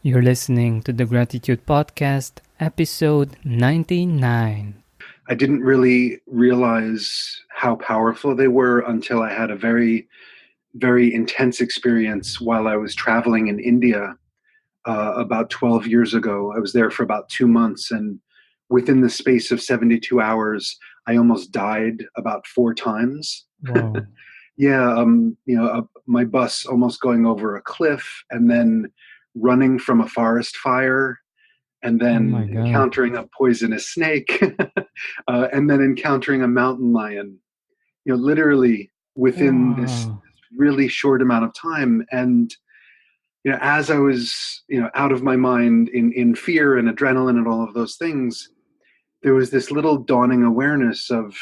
You're listening to the Gratitude Podcast, episode 99. I didn't really realize how powerful they were until I had a very, very intense experience while I was traveling in India about 12 years ago. I was there for about 2 months, and within the space of 72 hours, I almost died about 4 times. Wow. Yeah, my bus almost going over a cliff, and then running from a forest fire, and Oh my then God. encountering a poisonous snake, and then encountering a mountain lion. Literally within this Wow. really short amount of time. And as I was out of my mind in fear and adrenaline and all of those things, there was this little dawning awareness of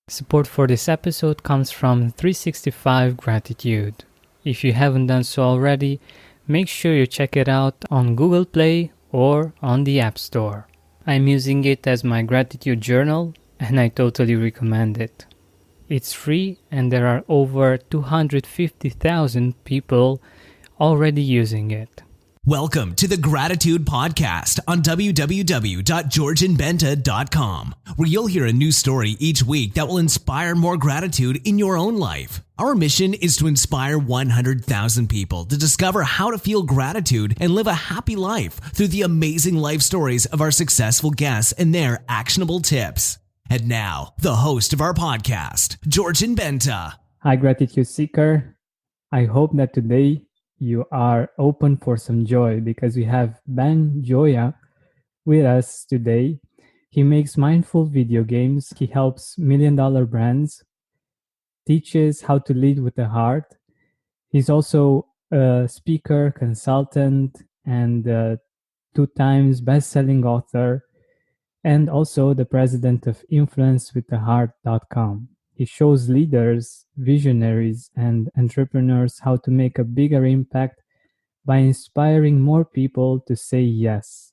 Support for this episode comes from 365 Gratitude. If you haven't done so already, make sure you check it out on Google Play or on the App Store. I'm using it as my gratitude journal and I totally recommend it. It's free and there are over 250,000 people already using it. Welcome to the Gratitude Podcast on www.georgianbenta.com, where you'll hear a new story each week that will inspire more gratitude in your own life. Our mission is to inspire 100,000 people to discover how to feel gratitude and live a happy life through the amazing life stories of our successful guests and their actionable tips. And now, the host of our podcast, Georgian Benta. Hi, Gratitude Seeker. I hope that today you are open for some joy because we have Gioia with us today. He makes mindful video games. He helps million-dollar brands, teaches how to lead with the heart. He's also a speaker, consultant, and two times best-selling author, and also the president of influencewiththeheart.com. He shows leaders, visionaries, and entrepreneurs how to make a bigger impact by inspiring more people to say yes.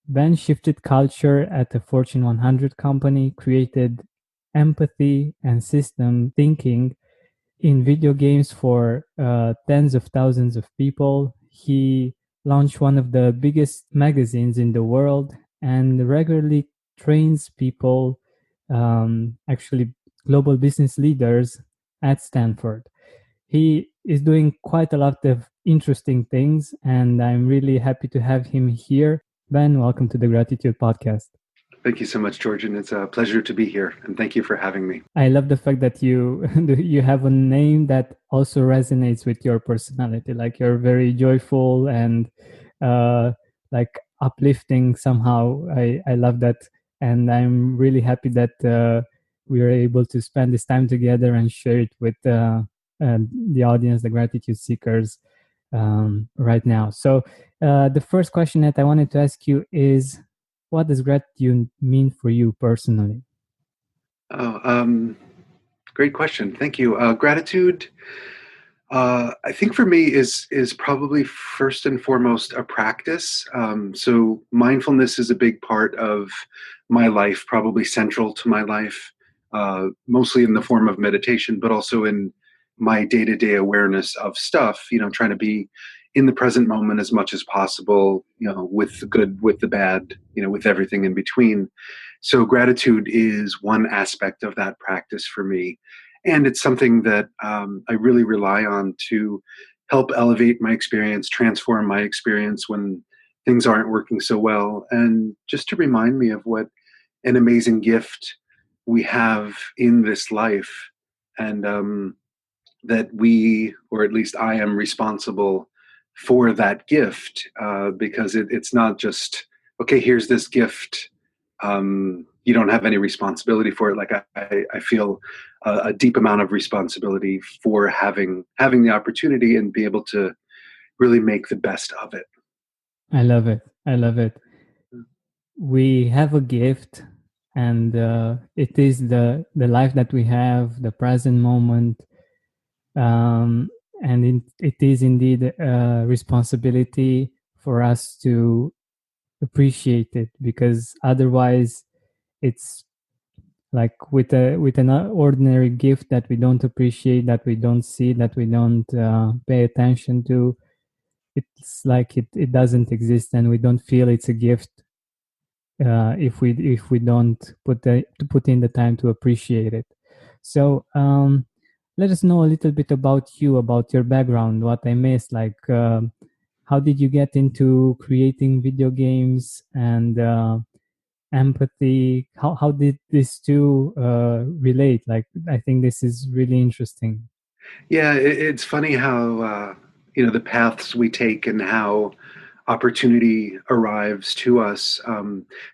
Ben shifted culture at a Fortune 100 company, created empathy and system thinking in video games for tens of thousands of people. He launched one of the biggest magazines in the world and regularly trains people, actually global business leaders at Stanford. He is doing quite a lot of interesting things, and I'm really happy to have him here. Ben, welcome to the Gratitude Podcast. Thank you so much, Georgian. It's a pleasure to be here, and thank you for having me. I love the fact that you you have a name that also resonates with your personality. Like you're very joyful and like uplifting somehow. I love that, and I'm really happy that we are able to spend this time together and share it with the audience, the gratitude seekers, right now. So the first question that I wanted to ask you is, what does gratitude mean for you personally? Oh, great question. Thank you. Gratitude, I think for me is probably first and foremost a practice. So mindfulness is a big part of my life, probably central to my life, mostly in the form of meditation, but also in my day-to-day awareness of stuff. Trying to be in the present moment as much as possible. With the good, with the bad. With everything in between. So gratitude is one aspect of that practice for me. And it's something that I really rely on to help elevate my experience, transform my experience when things aren't working so well, and just to remind me of what an amazing gift we have in this life, and that we, or at least I, am responsible for that gift, because it's not just, okay, here's this gift. You don't have any responsibility for it. Like I feel a deep amount of responsibility for having the opportunity and be able to really make the best of it. I love it. I love it. We have a gift, and it is the life that we have, the present moment, and it is indeed a responsibility for us to appreciate it, because otherwise, it's like with an ordinary gift that we don't appreciate, that we don't see, that we don't pay attention to. it's like it doesn't exist, and we don't feel it's a gift if we don't put in the time to appreciate it. So let us know a little bit about you, about your background, what I missed, like how did you get into creating video games, and empathy, how did these two relate? Like, I think this is really interesting. Yeah, it's funny how the paths we take and how opportunity arrives to us.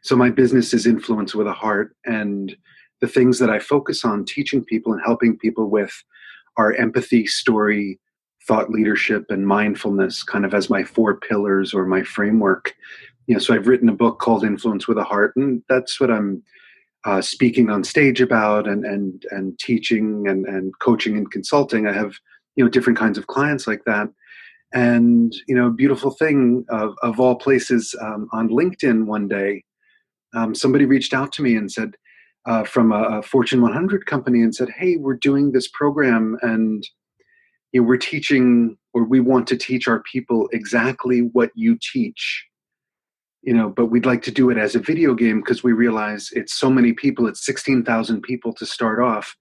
So my business is Influence with a Heart, and the things that I focus on teaching people and helping people with are empathy, story, thought leadership, and mindfulness, kind of as my four pillars or my framework. So I've written a book called Influence with a Heart, and that's what I'm speaking on stage about, and teaching and coaching and consulting. I have different kinds of clients like that. And beautiful thing of all places, on LinkedIn one day, somebody reached out to me and said, from a Fortune 100 company, and said, "Hey, we're doing this program, and we're teaching, or we want to teach our people exactly what you teach, but we'd like to do it as a video game because we realize it's so many people. It's 16,000 people to start off.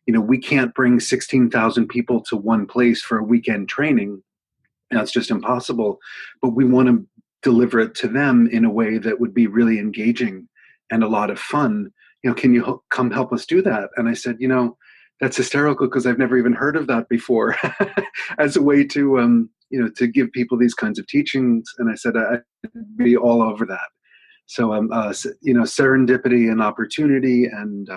We can't bring 16,000 people to one place for a weekend training. That's just impossible. But we want to deliver it to them in a way that would be really engaging and a lot of fun. Can you come help us do that?" And I said, that's hysterical because I've never even heard of that before as a way to give people these kinds of teachings. And I said, I'd be all over that. So, serendipity and opportunity. And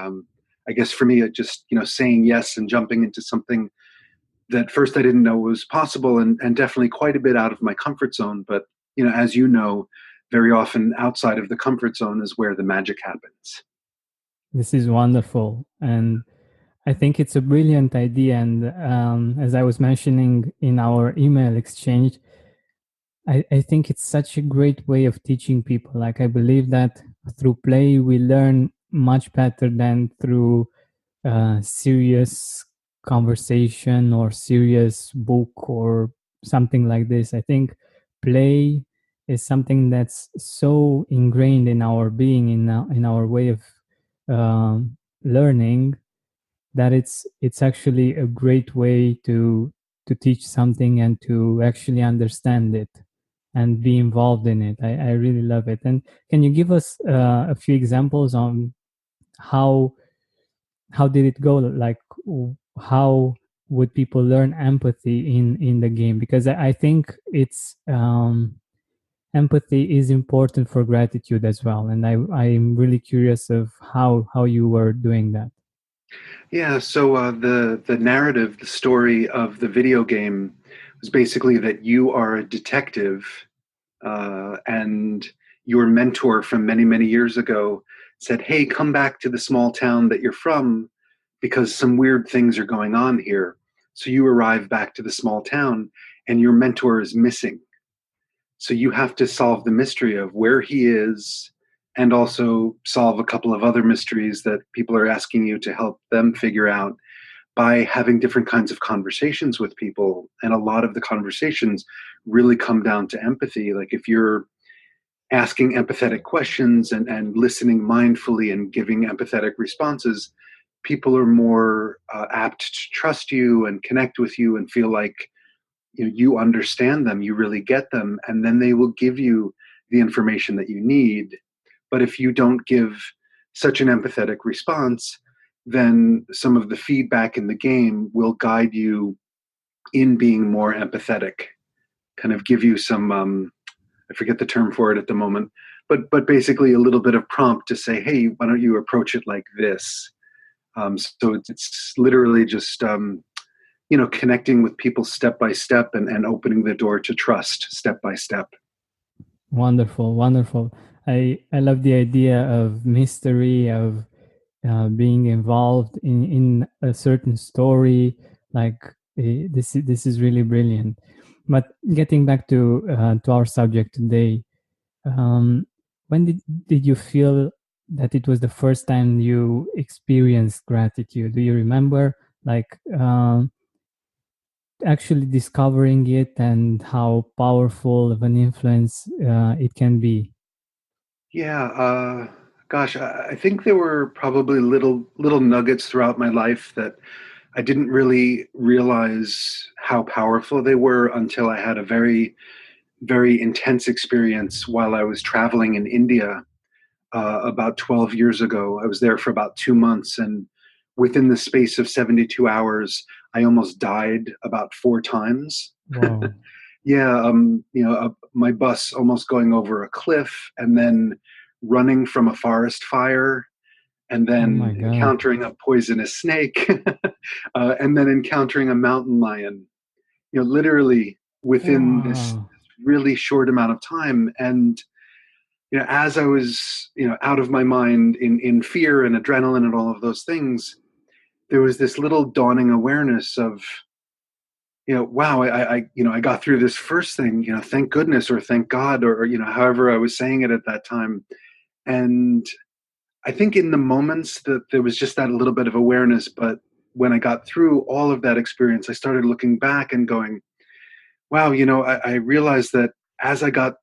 I guess for me, it just, saying yes and jumping into something that first I didn't know was possible, and definitely quite a bit out of my comfort zone. But, as very often outside of the comfort zone is where the magic happens. This is wonderful, and I think it's a brilliant idea. And as I was mentioning in our email exchange, I think it's such a great way of teaching people. Like, I believe that through play we learn much better than through serious conversation or serious book or something like this. I think play is something that's so ingrained in our being, in our way of learning, that it's actually a great way to teach something and to actually understand it and be involved in it. I really love it. And can you give us a few examples on how how did it go? Like, how would people learn empathy in the game? Because I think it's empathy is important for gratitude as well, and I'm really curious of how you were doing that. Yeah, so the narrative, the story of the video game was basically that you are a detective, and your mentor from many, many years ago said, "Hey, come back to the small town that you're from because some weird things are going on here." So you arrive back to the small town, and your mentor is missing. So you have to solve the mystery of where he is, and also solve a couple of other mysteries that people are asking you to help them figure out by having different kinds of conversations with people. And a lot of the conversations really come down to empathy. Like, if you're asking empathetic questions and listening mindfully and giving empathetic responses, people are more apt to trust you and connect with you and feel like you understand them, you really get them, and then they will give you the information that you need. But if you don't give such an empathetic response, then some of the feedback in the game will guide you in being more empathetic, kind of give you some I forget the term for it at the moment, but basically a little bit of prompt to say, "Hey, why don't you approach it like this?" So it's literally just connecting with people step by step, and opening the door to trust step by step. Wonderful, wonderful. I love the idea of mystery, of being involved in a certain story. Like, this is really brilliant. But getting back to our subject today, um, when did you feel that it was the first time you experienced gratitude? Do you remember? Like, actually discovering it and how powerful of an influence it can be? Yeah, gosh, I think there were probably little nuggets throughout my life that I didn't really realize how powerful they were until I had a very intense experience while I was traveling in India about 12 years ago. I was there for about 2 months, and within the space of 72 hours, I almost died about 4 times. Wow. Yeah, my bus almost going over a cliff, and then running from a forest fire, and Oh my then God. encountering a poisonous snake, and then encountering a mountain lion. Literally within this Wow. really short amount of time. And as I was out of my mind in fear and adrenaline and all of those things, there was this little dawning awareness of wow, I got through this first thing, thank goodness, or thank God, or however I was saying it at that time. And I think in the moments that there was just that little bit of awareness, but when I got through all of that experience, I started looking back and going, wow, I realized that as I got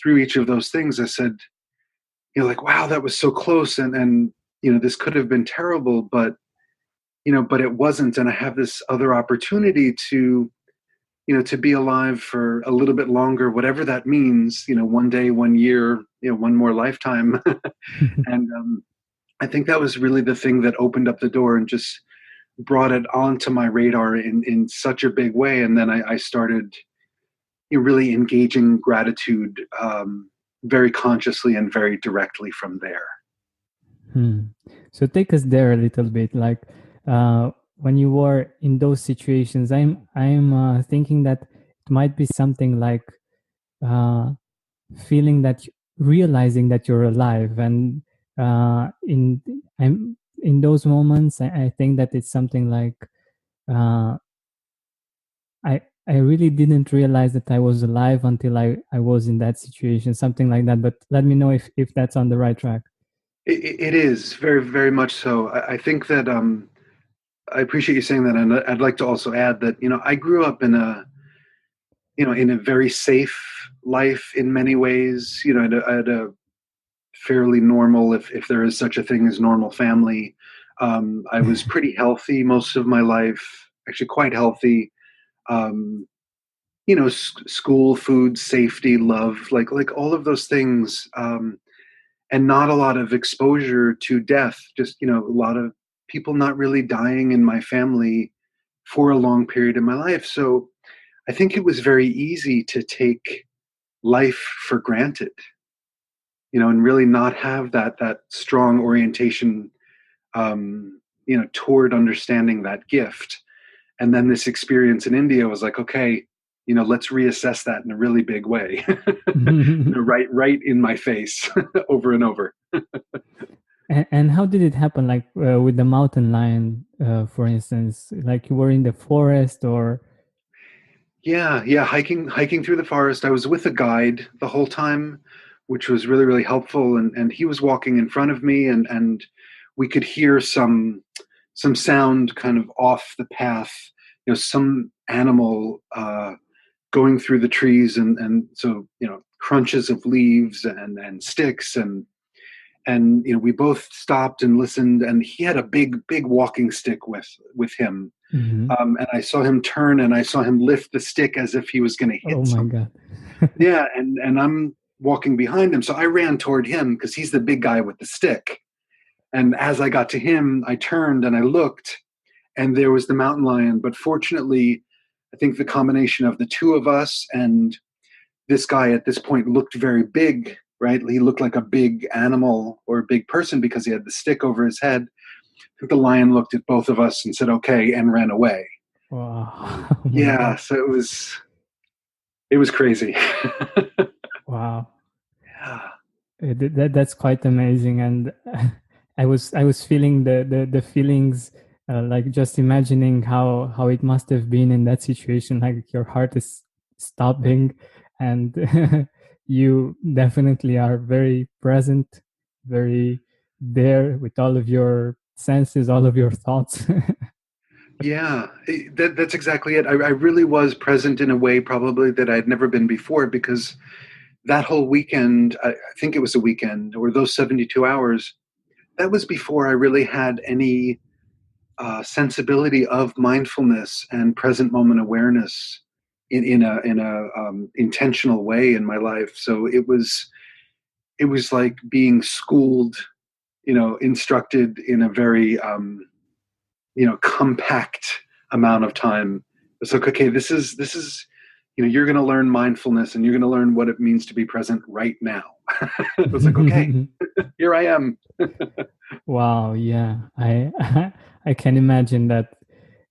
through each of those things, I said, like, wow, that was so close, and this could have been terrible, but it wasn't, and I have this other opportunity to be alive for a little bit longer, whatever that means, one day, 1 year, one more lifetime. And I think that was really the thing that opened up the door and just brought it onto my radar in such a big way. And then I started really engaging gratitude very consciously and very directly from there. Hmm. So take us there a little bit. Like when you were in those situations, I'm thinking that it might be something like uh, feeling that realizing that you're alive, and in I'm in those moments. I think that it's something like uh, I really didn't realize that I was alive until I was in that situation, something like that. But let me know if that's on the right track. It is very, very much so. I think that I appreciate you saying that, and I'd like to also add that I grew up in a very safe life in many ways. I had a fairly normal, if there is such a thing as normal family. I was pretty healthy most of my life, actually quite healthy. Um, school, food, safety, love, like all of those things, and not a lot of exposure to death. Just a lot of people not really dying in my family for a long period of my life. So I think it was very easy to take life for granted, and really not have that strong orientation, toward understanding that gift. And then this experience in India was like, okay, let's reassess that in a really big way, right in my face, over and over. And how did it happen? Like with the mountain lion, for instance, like you were in the forest, or Yeah, hiking through the forest. I was with a guide the whole time, which was really, really helpful. And he was walking in front of me, and we could hear some sound kind of off the path. Some animal going through the trees, and so crunches of leaves and sticks, and we both stopped and listened. And he had a big walking stick with him. Mhm. And I saw him turn, and I saw him lift the stick as if he was going to Oh hit my something. God. Yeah, and I'm walking behind him, so I ran toward him because he's the big guy with the stick. And as I got to him, I turned and I looked, and there was the mountain lion. But fortunately, I think the combination of the two of us and this guy at this point looked very big, right? He looked like a big animal or a big person because he had the stick over his head. I think the lion looked at both of us and said, okay, and ran away. Wow. Oh my Yeah, God. so it was crazy. Wow. Yeah. That's quite amazing, and I was feeling the feelings, like just imagining how it must have been in that situation. Like your heart is stopping, and you definitely are very present, very there with all of your senses, all of your thoughts. Yeah, that's exactly it. I really was present in a way probably that I had never been before, because that whole weekend, I think it was a weekend, or those 72 hours, that was before I really had any sensibility of mindfulness and present moment awareness in a intentional way in my life. So it was like being schooled, instructed in a very compact amount of time. It's like, okay, this is you're going to learn mindfulness, and you're going to learn what it means to be present right now. It was like, okay, here I am. Wow, yeah. I can imagine that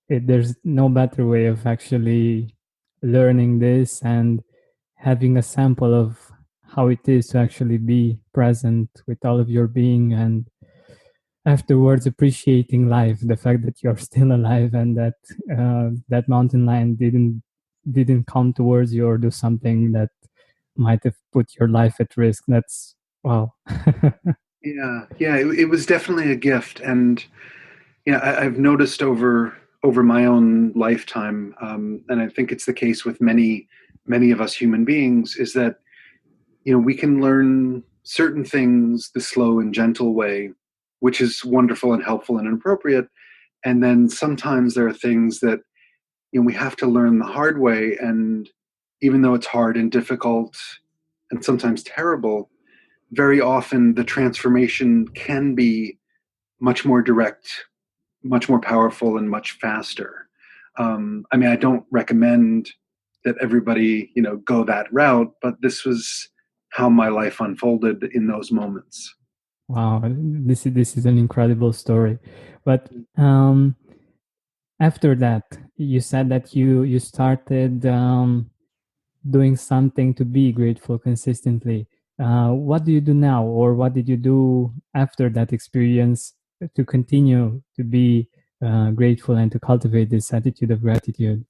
there's no better way of actually learning this and having a sample of how it is to actually be present with all of your being, and afterwards appreciating life, the fact that you're still alive, and that that mountain lion didn't come towards you or do something that might have put your life at risk. That's wow. Yeah, it was definitely a gift. And I've noticed over my own lifetime, and I think it's the case with many of us human beings, is that we can learn certain things the slow and gentle way, which is wonderful and helpful and appropriate. And then sometimes there are things that we have to learn the hard way. And even though it's hard and difficult and sometimes terrible, very often the transformation can be much more direct, much more powerful, and much faster. I mean, I don't recommend that everybody, go that route, but this was how my life unfolded in those moments. Wow, this is an incredible story. But um, after that, you said that you started doing something to be grateful consistently. What do you do now, or what did you do after that experience to continue to be grateful and to cultivate this attitude of gratitude?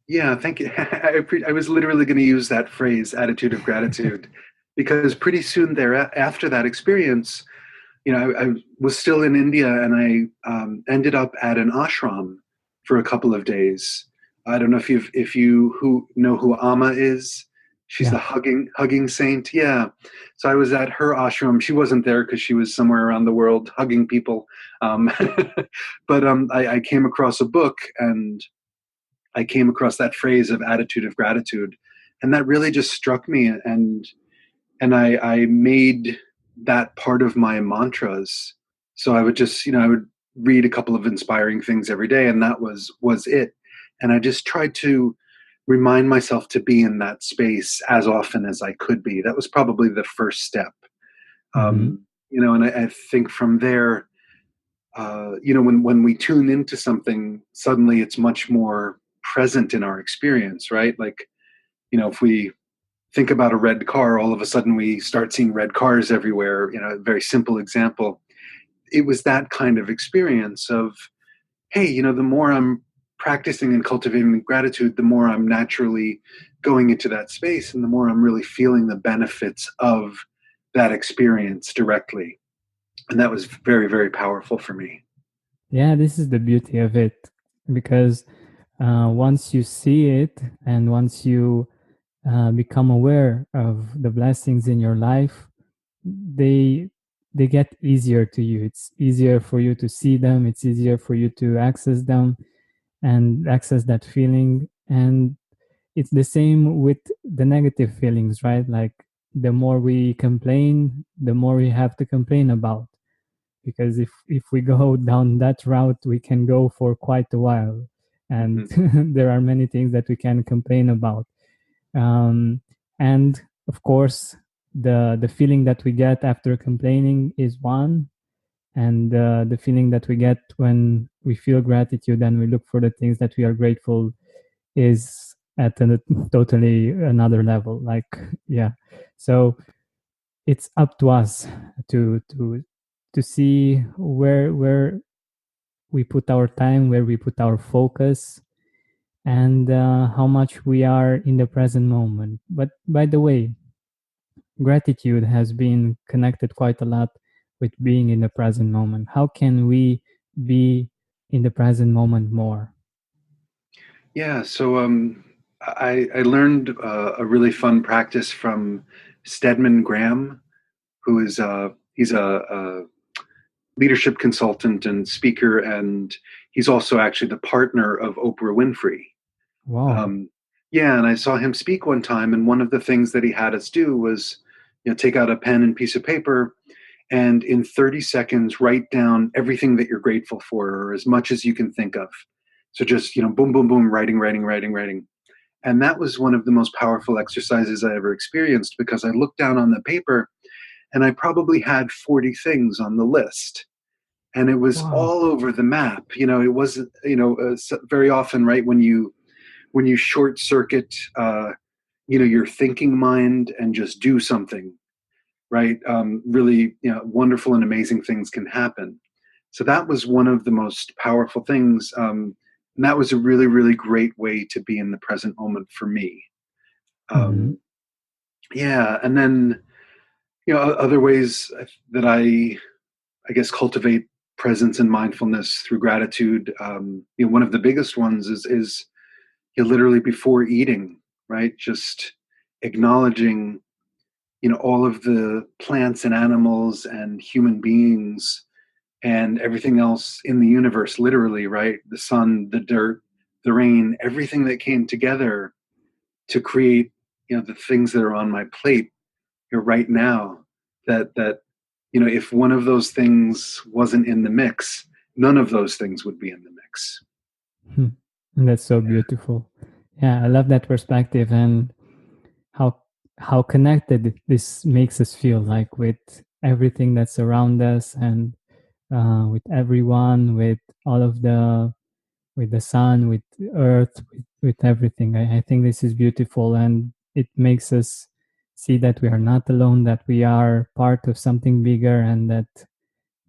Yeah, thank you. I was literally going to use that phrase, attitude of gratitude, because pretty soon there, after that experience, I was still in India, and I ended up at an ashram for a couple of days. I don't know if you who know who Amma is. She's Yeah. the hugging saint. Yeah. So I was at her ashram. She wasn't there because she was somewhere around the world hugging people. Um, but I came across a book, and I came across that phrase of attitude of gratitude, and that really just struck me. And I made that part of my mantras. So I would just, I would read a couple of inspiring things every day, and that was it. And I just tried to remind myself to be in that space as often as I could be. That was probably the first step. Hmm. And I think from there, when we tune into something, suddenly it's much more present in our experience, right? Like, if we think about a red car, all of a sudden we start seeing red cars everywhere. A very simple example. It was that kind of experience of, hey, the more I'm practicing and cultivating gratitude, the more I'm naturally going into that space, and the more I'm really feeling the benefits of that experience directly. And that was very, very powerful for me. Yeah, this is the beauty of it, because once you see it and once you become aware of the blessings in your life, they they get easier to you. It's easier for you to see them. It's easier for you to access them and access that feeling. And it's the same with the negative feelings, right? Like the more we complain, the more we have to complain about, because if we go down that route, we can go for quite a while, and Hmm. there are many things that we can complain about. um, and of course, the feeling that we get after complaining is one, and the feeling that we get when we feel gratitude and we look for the things that we are grateful is at a totally another level. Like, yeah. So it's up to us to see where we put our time, where we put our focus, and how much we are in the present moment. But by the way, gratitude has been connected quite a lot with being in the present moment. How can we be in the present moment more? Yeah, so I learned a really fun practice from Stedman Graham, who is he's a leadership consultant and speaker, and he's also actually the partner of Oprah Winfrey. Wow. Um, yeah, and I saw him speak one time, and one of the things that he had us do was, take out a pen and piece of paper, and in 30 seconds write down everything that you're grateful for, or as much as you can think of. So just, boom, boom, boom, writing, writing, writing, writing. And that was one of the most powerful exercises I ever experienced, because I looked down on the paper and I probably had 40 things on the list. And it was Wow. all over the map. It wasn't, very often, right, when you short circuit, your thinking mind and just do something, right? Really, wonderful and amazing things can happen. So that was one of the most powerful things. And that was a really, really great way to be in the present moment for me. Hmm. Um, yeah. And then, other ways that I guess, cultivate presence and mindfulness through gratitude. One of the biggest ones is literally before eating, right? Just acknowledging, all of the plants and animals and human beings and everything else in the universe, literally, right? The sun, the dirt, the rain, everything that came together to create, the things that are on my plate here right now. That if one of those things wasn't in the mix, none of those things would be in the mix. That's so beautiful. Yeah, I love that perspective and how how connected this makes us feel, like with everything that's around us and with everyone, with all of the with the sun, with the earth, with everything. I think this is beautiful, and it makes us see that we are not alone, that we are part of something bigger, and that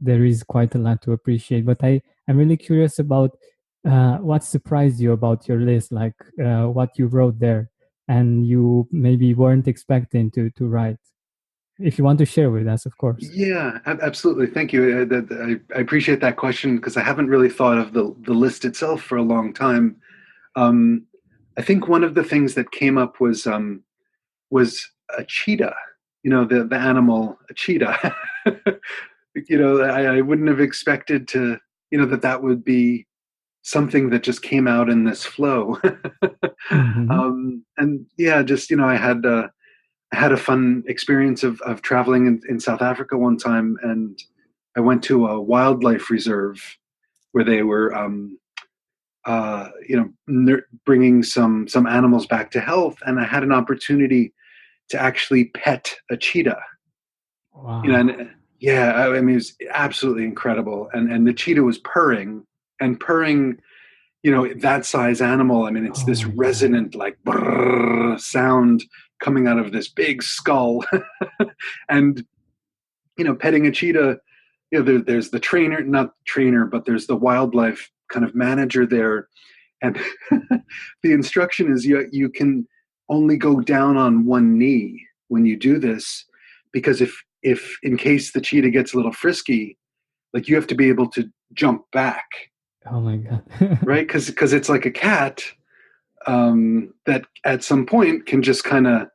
there is quite a lot to appreciate. But I'm really curious about what surprised you about your list, like what you wrote there, and you maybe weren't expecting to write. If you want to share with us, of course. Yeah, absolutely. Thank you. I appreciate that question, because I haven't really thought of the list itself for a long time. Um, I think one of the things that came up was a cheetah. The animal, a cheetah. I wouldn't have expected to, that would be something that just came out in this flow. Hmm. And yeah, just, I had a fun experience of traveling in South Africa one time, and I went to a wildlife reserve where they were, bringing some animals back to health, and I had an opportunity to actually pet a cheetah. Wow. And yeah, I mean, it was absolutely incredible, and the cheetah was purring and purring. That size animal. I mean, it's Oh this my God. resonant, like, brrr sound coming out of this big skull. And petting a cheetah, there's the trainer, not trainer, but there's the wildlife kind of manager there, and the instruction is you can only go down on one knee when you do this, because if in case the cheetah gets a little frisky, like, you have to be able to jump back, Oh my God. right? Because it's like a cat, that at some point can just kind of,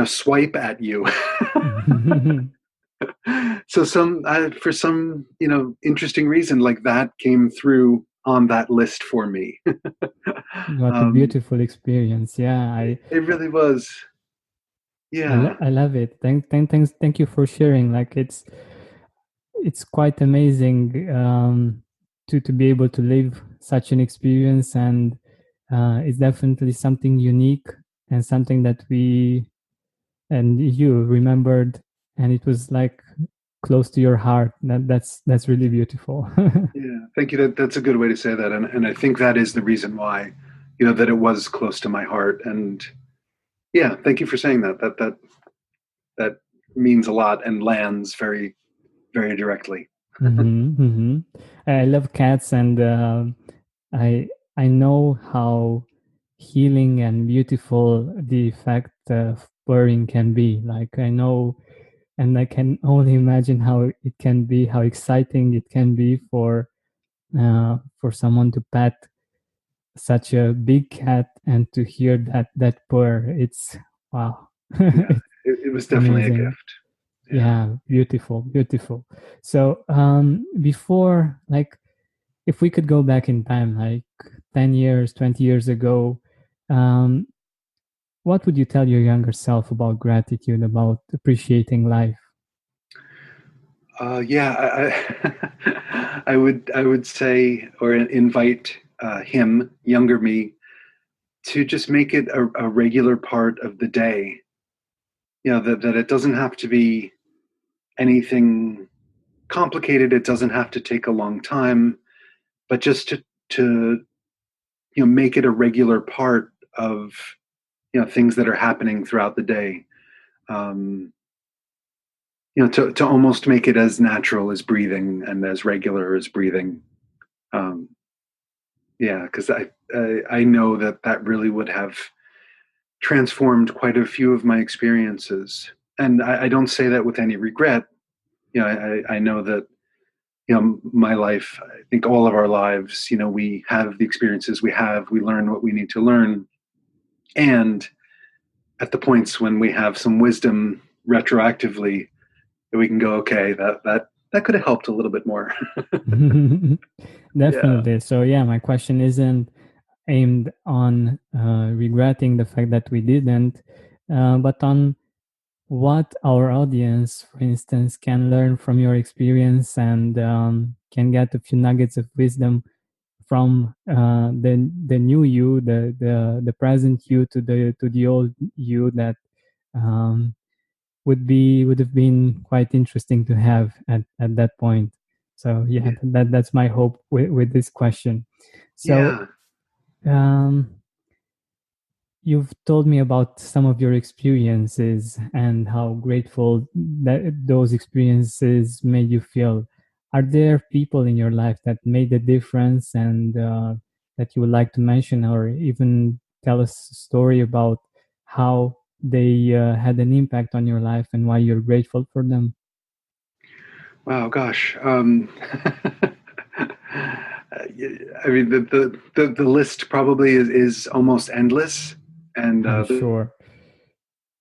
swipe at you. So for some, interesting reason, like, that came through on that list for me. What a um, beautiful experience. Yeah, it really was. Yeah. I love it. Thank you for sharing. Like it's quite amazing to be able to live such an experience, and it's definitely something unique and something that we and you remembered, and it was like close to your heart. That's really beautiful. Yeah, thank you. That's a good way to say that, and I think that is the reason why, that it was close to my heart. And yeah, thank you for saying that. That means a lot and lands very, very directly. Hmm. I love cats, and I I know how healing and beautiful the effect of purring can be. Like I know, and I can only imagine how it can be, how exciting it can be for for someone to pet such a big cat and to hear that purr. It's wow. Yeah, It's it was definitely a amazing. gift. Yeah. Yeah, beautiful, beautiful. So before, like, if we could go back in time, like 10 years, 20 years ago, um, what would you tell your younger self about gratitude, about appreciating life? Yeah, I would say or invite him, younger me, to just make it a regular part of the day. That it doesn't have to be anything complicated. It doesn't have to take a long time, but just to make it a regular part of things that are happening throughout the day. Um, to almost make it as natural as breathing and as regular as breathing. Um, yeah, because I know that really would have transformed quite a few of my experiences, and I don't say that with any regret. I know that my life. I think all of our lives. We have the experiences we have. We learn what we need to learn, and at the points when we have some wisdom retroactively, we can go, okay, that could have helped a little bit more. Yeah. Definitely. So yeah, my question isn't aimed on regretting the fact that we didn't, but on what our audience, for instance, can learn from your experience and can get a few nuggets of wisdom from the new you, the present you to the old you that um, would have been quite interesting to have at that point. So yeah, Yeah. that's my hope with this question. So Yeah. um, you've told me about some of your experiences and how grateful that those experiences made you feel. Are there people in your life that made a difference and that you would like to mention, or even tell us a story about how they had an impact on your life and why you're grateful for them? Wow, gosh. I mean, the list probably is almost endless. And I'm the sure.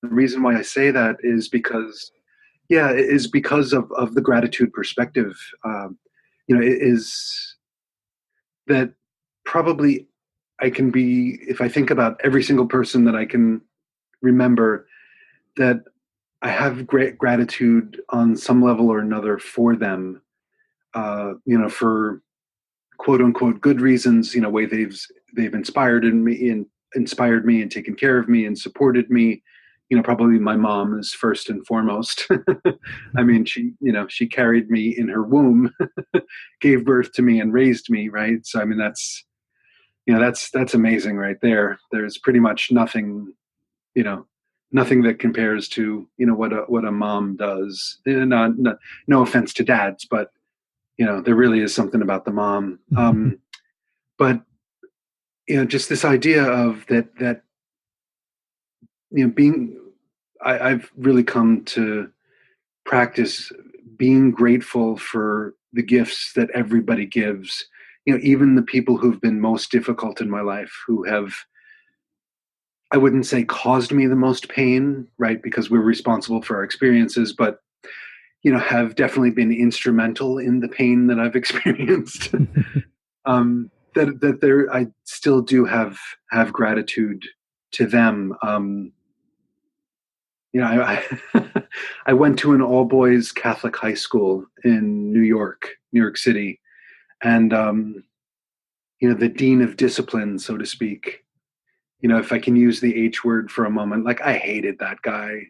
reason why I say that is because, yeah, it is because of the gratitude perspective. It is that probably I can be, if I think about every single person that I can remember, that I have great gratitude on some level or another for them, for quote unquote good reasons, way they've inspired me and taken care of me and supported me. Probably my mom is first and foremost. I mean, she carried me in her womb, gave birth to me and raised me, right? So I mean, that's amazing right there. There's pretty much nothing, you know, nothing that compares to what a mom does. No offense to dads, but there really is something about the mom. But just this idea of that being, I've really come to practice being grateful for the gifts that everybody gives. Even the people who've been most difficult in my life, who have, I wouldn't say caused me the most pain, right? Because we're responsible for our experiences, but have definitely been instrumental in the pain that I've experienced. That there, I still do have gratitude to them. I I went to an all boys Catholic high school in New York City, and the dean of discipline, so to speak. If I can use the H word for a moment, like I hated that guy.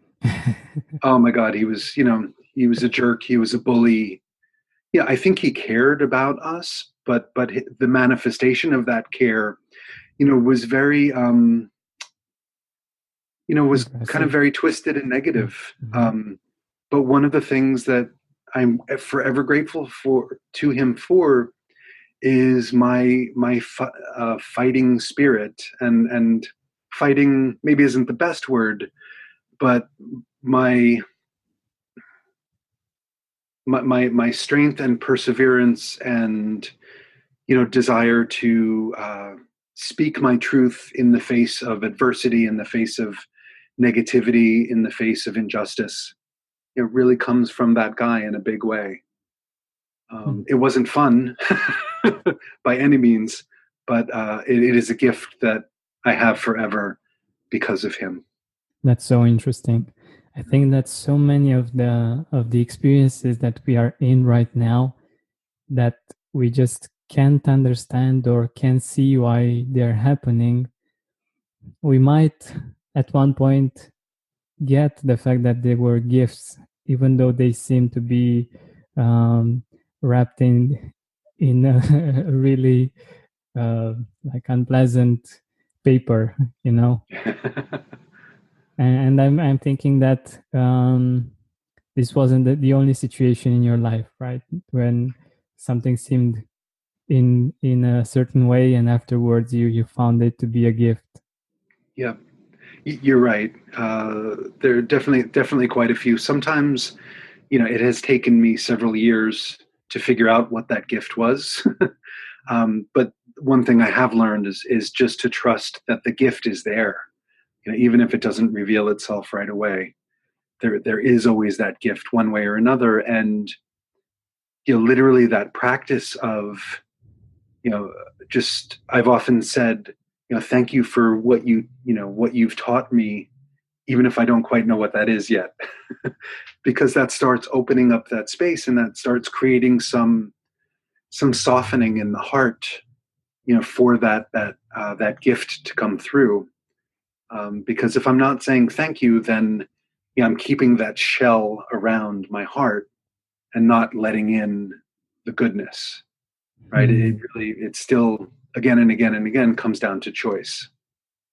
Oh my God, he was a jerk. He was a bully. Yeah, I think he cared about us, but the manifestation of that care, was very, was kind of Impressive. very twisted and negative. Mm-hmm. But one of the things that I'm forever grateful for to him for is my fighting spirit, and fighting maybe isn't the best word, but my my strength and perseverance and desire to speak my truth in the face of adversity, in the face of negativity, in the face of injustice. It really comes from that guy in a big way. Mm. It wasn't fun by any means, but it is a gift that I have forever because of him. That's so interesting. I think that so many of the experiences that we are in right now, that we just can't understand or can't see why they're happening, we might at one point get the fact that they were gifts, even though they seem to be um, wrapped in a really like unpleasant paper, you know. And I'm thinking that this wasn't the only situation in your life, right? When something seemed in a certain way, and afterwards you found it to be a gift. Yeah, you're right. There are definitely quite a few. Sometimes, it has taken me several years to figure out what that gift was. But one thing I have learned is just to trust that the gift is there. Even if it doesn't reveal itself right away, there is always that gift one way or another. And literally that practice of you know just I've often said, thank you for what you've taught me, even if I don't quite know what that is yet. Because that starts opening up that space, and that starts creating some softening in the heart, for that gift to come through. Because if I'm not saying thank you, then I'm keeping that shell around my heart and not letting in the goodness. Right? Hmm. It's still, again and again and again, comes down to choice.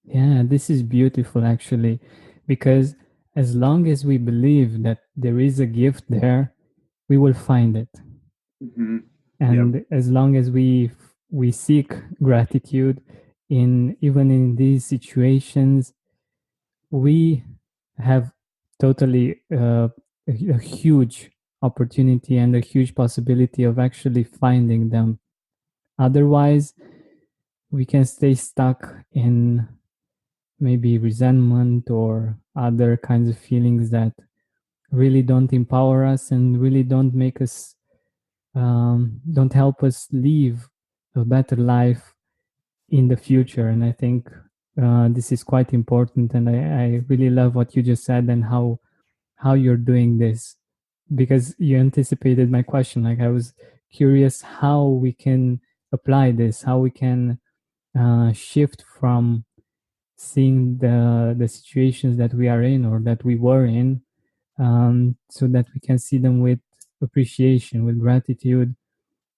Yeah, this is beautiful actually, because as long as we believe that there is a gift there, we will find it. Hmm. Yeah. And as long as we seek gratitude in even in these situations, we have totally a huge opportunity and a huge possibility of actually finding them. Otherwise, we can stay stuck in maybe resentment or other kinds of feelings that really don't empower us and really don't make us, don't help us live a better life in the future. And I think this is quite important. And I really love what you just said and how you're doing this, because you anticipated my question. Like, I was curious how we can apply this, how we can shift from seeing the situations that we are in or that we were in, so that we can see them with appreciation, with gratitude,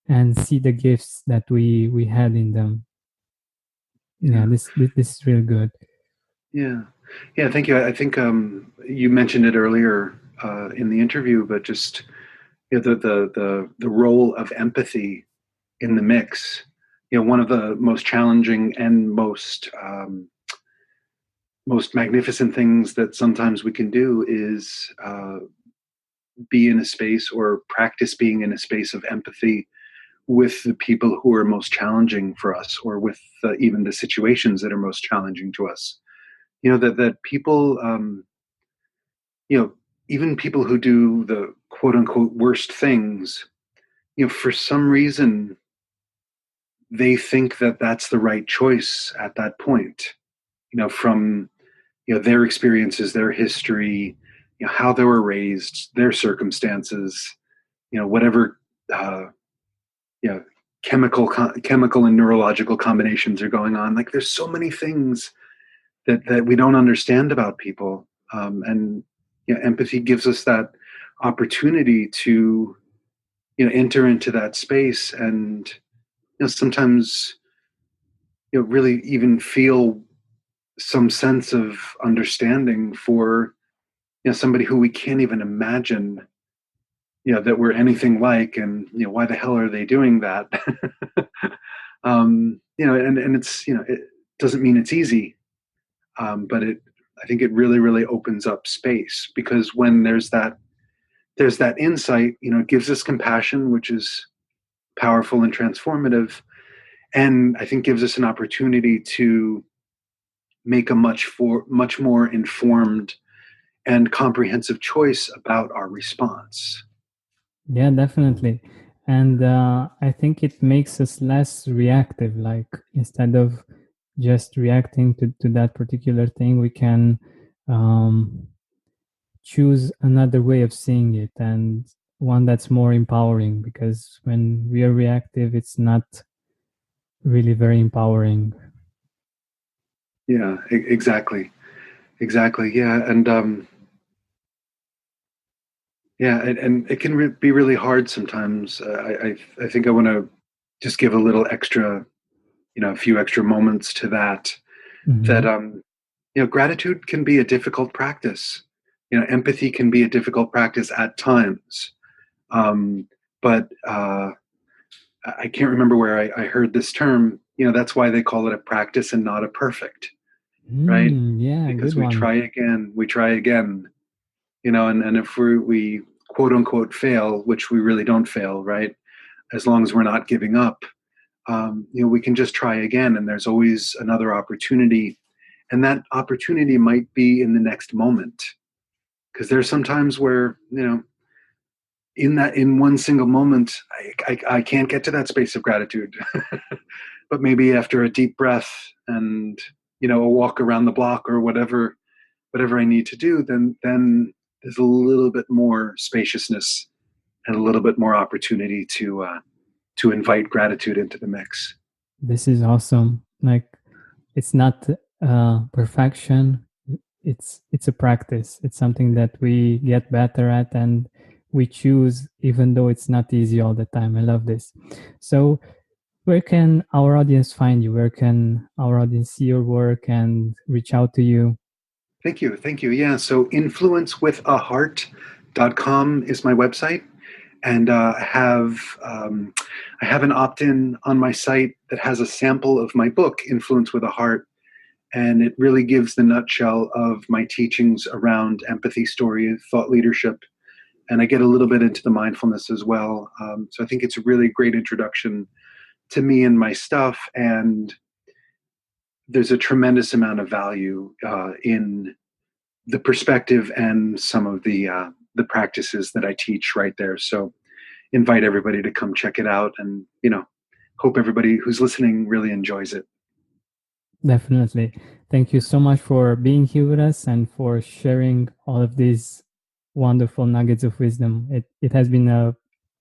and see the gifts that we had in them. Yeah, Yeah. this is really good. Yeah. Yeah. Thank you. I think you mentioned it earlier in the interview, but just the role of empathy in the mix. One of the most challenging and most magnificent things that sometimes we can do is be in a space or practice being in a space of empathy with the people who are most challenging for us, or with even the situations that are most challenging to us. That people, you know, even people who do the quote unquote worst things, for some reason, they think that that's the right choice at that point, from, their experiences, their history, how they were raised, their circumstances, whatever, uh, you know, chemical and neurological combinations are going on. Like, there's so many things that we don't understand about people. And empathy gives us that opportunity to enter into that space, and sometimes really even feel some sense of understanding for somebody who we can't even imagine that we're anything like, and why the hell are they doing that. And it's it doesn't mean it's easy, but I think it really opens up space, because when there's that insight, it gives us compassion, which is powerful and transformative. and I think gives us an opportunity to make a much more informed and comprehensive choice about our response. Yeah, definitely. And I think it makes us less reactive. Like instead of just reacting to that particular thing, we can um, choose another way of seeing it, and one that's more empowering, because when we are reactive, it's not really very empowering. Yeah, exactly. Exactly. Yeah. And yeah, and it can be really hard sometimes. I think I want to just give a little extra, a few extra moments to that. That Hmm. gratitude can be a difficult practice. Empathy can be a difficult practice at times. But I can't remember where I heard this term. That's why they call it a practice and not a perfect, right? Yeah, Because good we one. try again, we try again. And if we quote unquote fail, which we really don't fail, right? As long as we're not giving up, we can just try again, and there's always another opportunity, and that opportunity might be in the next moment, because there's some times where in one single moment I can't get to that space of gratitude, but maybe after a deep breath and a walk around the block or whatever I need to do, then there's a little bit more spaciousness and a little bit more opportunity to invite gratitude into the mix. This is awesome. Like it's not perfection. It's a practice. It's something that we get better at, and we choose, even though it's not easy all the time. I love this. So, where can our audience find you? Where can our audience see your work and reach out to you? Thank you. Yeah, so influenceWithAheart.com is my website, and I have an opt-in on my site that has a sample of my book, Influence with a Heart, and it really gives the nutshell of my teachings around empathy, story, thought leadership, and I get a little bit into the mindfulness as well. So I think it's a really great introduction to me and my stuff, and there's a tremendous amount of value in the perspective and some of the practices that I teach right there. So invite everybody to come check it out, and hope everybody who's listening really enjoys it. Definitely. Thank you so much for being here with us and for sharing all of these wonderful nuggets of wisdom. It has been an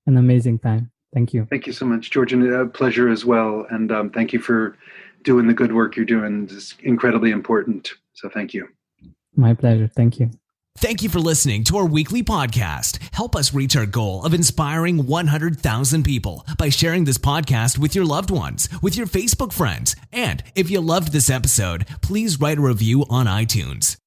amazing time. Thank you. Thank you so much, George, and a pleasure as well. And thank you for doing the good work you're doing. It's incredibly important. So thank you. My pleasure. Thank you. Thank you for listening to our weekly podcast. Help us reach our goal of inspiring 100,000 people by sharing this podcast with your loved ones, with your Facebook friends. And if you loved this episode, please write a review on iTunes.